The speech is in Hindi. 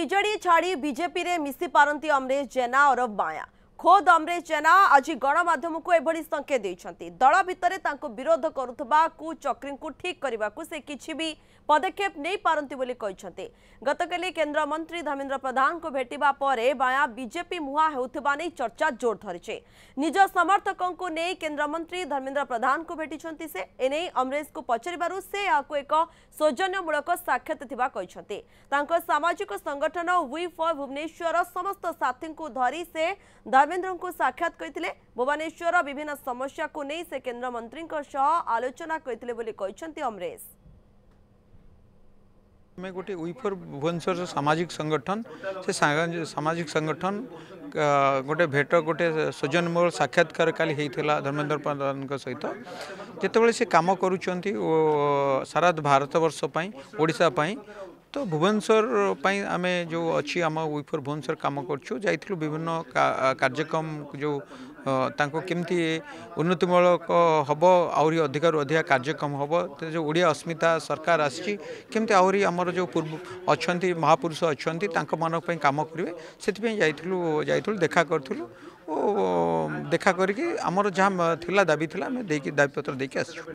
बीजेडी छाड़ी बीजेपी रे मिसी पारंती अमरेश जेना और माया खोद अमरेश जेना आज गणमाध्यम को एभली संकेत देइछंती। दल भितर तांको विरोध करुथबा कुचक्री को ठीक करने को से किछि भी पदक्षेप नहीं पारंती बोली कहिछंती। गतकाली केंद्र मंत्री धर्मेंद्र प्रधान को भेटिबा परे माया बीजेपी मुहा हेउथबा नै चर्चा जोर धरिछे। निज समर्थकों को नहीं केंद्र मंत्री धर्मेंद्र प्रधान को भेटिछंती। से एने अमरेश को पचरिबारु से याको एक सौजन्यमूलक साक्षात थिबा कहिछंती। तांको सामाजिक संगठन वी फॉर भुवनेश्वर समस्त साथी को धरी से धर्मेंद्र को साक्षात करथिले। भुवनेश्वर विभिन्न समस्या को नहीं से केंद्र मंत्री आलोचना करथिले बोली कहिछंती अमरेश। मैं गोटे वी फॉर भुवनेश्वर सामाजिक संगठन से सामाजिक संगठन गोटे भेट गोटे सौजन्यमूलक साक्षात्कार काली होता धर्मेंद्र प्रधान सहित जितेबाला से कम करुँच सारा भारत वर्ष ओडिशा तो भुवनेश्वर आम जो अच्छी आम वी फॉर भुवनेश्वर कम करूँ जाइलु विभिन्न कार्यक्रम जो तांको केमती उन्नतिमूलक हम आहरी अधिकार अधिक कार्यक्रम हम तो जो ओडिया अस्मिता सरकार आसी केमती आहरी आमर जो पूर्व अच्छा महापुरुष अच्छा मान कम करेंगे से जाइलु देखा करूँ देखा करके आमर जहाँ थिला दाबी थिला आम दाबीपत्र देके आसचु।